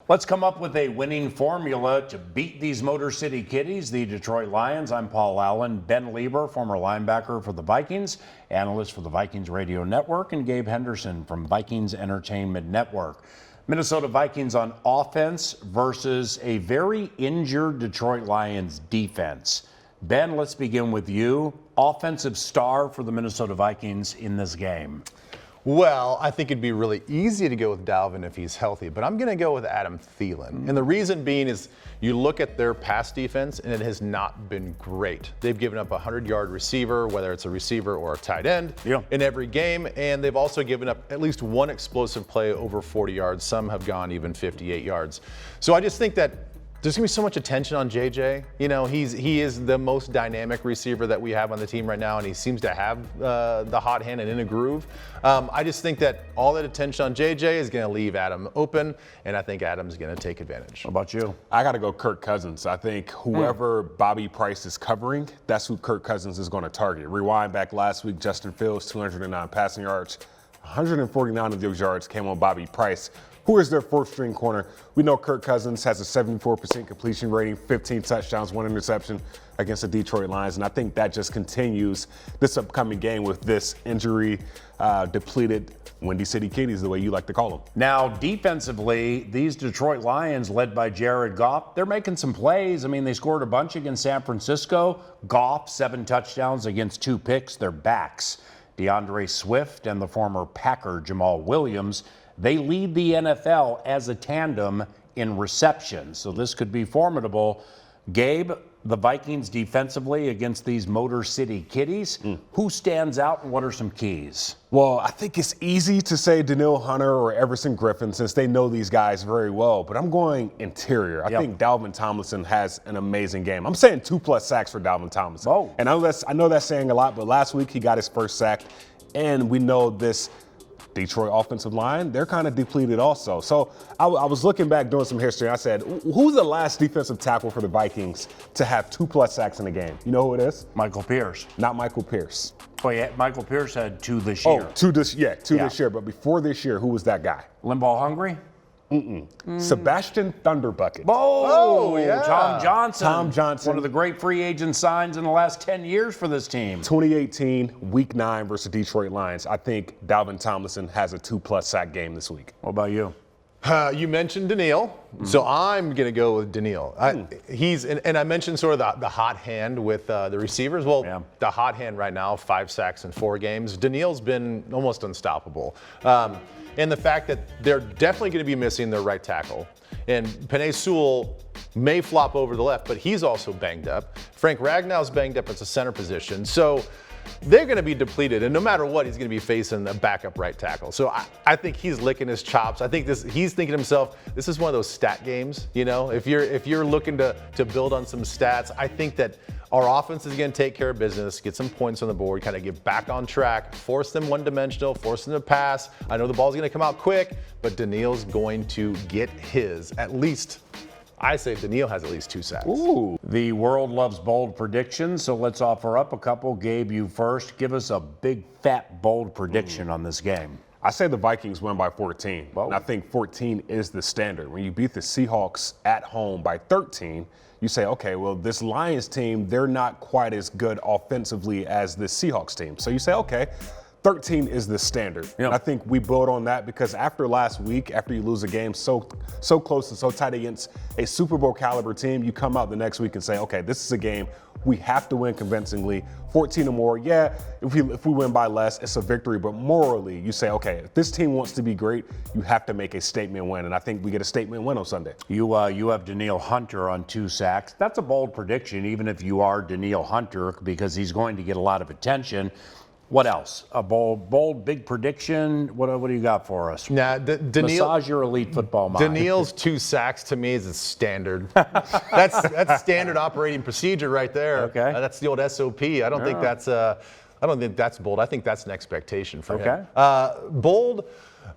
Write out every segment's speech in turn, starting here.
Let's come up with a winning formula to beat these Motor City Kitties, the Detroit Lions. I'm Paul Allen. Ben Leber, former linebacker for the Vikings, analyst for the Vikings Radio Network, and Gabe Henderson from Vikings Entertainment Network. Minnesota Vikings on offense versus a very injured Detroit Lions defense. Ben, let's begin with you. Offensive star for the Minnesota Vikings in this game. Well, I think it'd be really easy to go with Dalvin if he's healthy, but I'm going to go with Adam Thielen. And the reason being is you look at their pass defense, and it has not been great. They've given up a 100-yard receiver, whether it's a receiver or a tight end, in every game, and they've also given up at least one explosive play over 40 yards. Some have gone even 58 yards. So I just think that there's going to be so much attention on JJ. You know, he is the most dynamic receiver that we have on the team right now, and he seems to have the hot hand and in a groove. I just think that all that attention on JJ is going to leave Adam open, and I think Adam's going to take advantage. What about you? I got to go Kirk Cousins. I think whoever Bobby Price is covering, that's who Kirk Cousins is going to target. Rewind back last week, Justin Fields, 209 passing yards. 149 of those yards came on Bobby Price, who is their fourth-string corner. We know Kirk Cousins has a 74% completion rating, 15 touchdowns, 1 interception against the Detroit Lions, and I think that just continues this upcoming game with this injury-depleted Windy City Kitties, the way you like to call them. Now, defensively, these Detroit Lions, led by Jared Goff, they're making some plays. I mean, they scored a bunch against San Francisco. Goff, 7 touchdowns against 2 picks. Their backs, DeAndre Swift and the former Packer Jamal Williams, they lead the NFL as a tandem in reception. So this could be formidable. Gabe, the Vikings defensively against these Motor City Kitties, who stands out and what are some keys? Well, I think it's easy to say Danielle Hunter or Everson Griffin since they know these guys very well, but I'm going interior. I think Dalvin Tomlinson has an amazing game. I'm saying 2+ sacks for Dalvin Tomlinson. Oh. And I know that's saying a lot, but last week he got his first sack, and we know this Detroit offensive line, they're kind of depleted also. So I was looking back doing some history. I said, who's the last defensive tackle for the Vikings to have 2+ sacks in a game? You know who it is? Michael Pierce. Not Michael Pierce. Oh, yeah, Michael Pierce had 2 this year. Oh, 2 this year. But before this year, who was that guy? Limbaugh hungry? Sebastian Thunderbucket. Oh, yeah. Tom Johnson. Tom Johnson. One of the great free agent signs in the last 10 years for this team. 2018, Week 9 versus Detroit Lions. I think Dalvin Tomlinson has a 2+ sack game this week. What about you? You mentioned Danielle, so I'm going to go with Danielle. He's and I mentioned sort of the hot hand with the receivers. Well, the hot hand right now, 5 sacks in 4 games. Danielle's been almost unstoppable. And the fact that they're definitely going to be missing their right tackle. And Penei Sewell may flop over to the left, but he's also banged up. Frank Ragnow's banged up at the center position. So they're going to be depleted, and no matter what, he's going to be facing a backup right tackle. So I think he's licking his chops. I think he's thinking to himself, this is one of those stat games. You know, if you're looking to build on some stats, I think that our offense is going to take care of business, get some points on the board, kind of get back on track, force them one-dimensional, force them to pass. I know the ball's going to come out quick, but Danielle's going to get his at least. I say Danielle has at least 2 sacks. Ooh. The world loves bold predictions, so let's offer up a couple. Gabe, you first. Give us a big, fat, bold prediction on this game. I say the Vikings win by 14. Whoa. And I think 14 is the standard. When you beat the Seahawks at home by 13, you say, okay, well, this Lions team, they're not quite as good offensively as the Seahawks team. So you say, okay, 13 is the standard. Yep. I think we build on that because after last week, after you lose a game so close and so tight against a Super Bowl caliber team, you come out the next week and say, okay, this is a game we have to win convincingly. 14 or more, yeah, if we win by less, it's a victory. But morally, you say, okay, if this team wants to be great, you have to make a statement win. And I think we get a statement win on Sunday. You have Danielle Hunter on 2 sacks. That's a bold prediction, even if you are Danielle Hunter, because he's going to get a lot of attention. What else? A bold, big prediction. What do you got for us? Massage your elite football mind. Danielle's 2 sacks to me is a standard. That's standard operating procedure right there. Okay. That's the old SOP. I don't think that's bold. I think that's an expectation for him. Bold.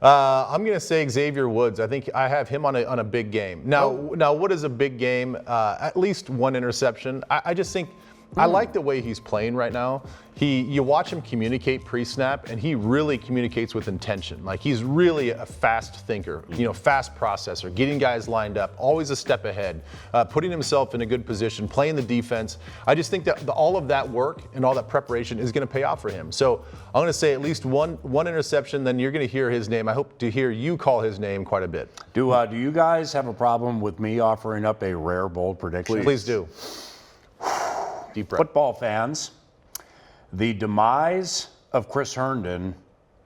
I'm going to say Xavier Woods. I think I have him on a big game. Now, what is a big game? At least 1 interception. I just think I like the way he's playing right now. You watch him communicate pre-snap, and he really communicates with intention. Like, he's really a fast thinker, fast processor, getting guys lined up, always a step ahead, putting himself in a good position, playing the defense. I just think that all of that work and all that preparation is going to pay off for him. So I'm going to say at least one interception, then you're going to hear his name. I hope to hear you call his name quite a bit. Do you guys have a problem with me offering up a rare, bold prediction? Please do. Deep breath. Football fans, the demise of Chris Herndon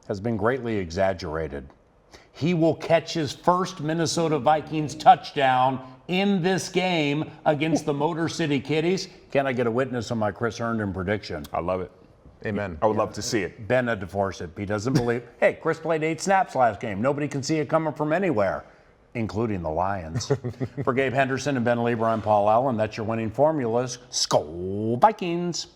has been greatly exaggerated. He will catch his first Minnesota Vikings touchdown in this game against the Motor City Kitties. Can I get a witness on my Chris Herndon prediction? I love it. Amen. I would love to see it. Ben had to force it. He doesn't believe. Hey, Chris played 8 snaps last game. Nobody can see it coming from anywhere, including the Lions. For Gabe Henderson and Ben Leber, I'm Paul Allen. That's your winning formulas. Skol Vikings.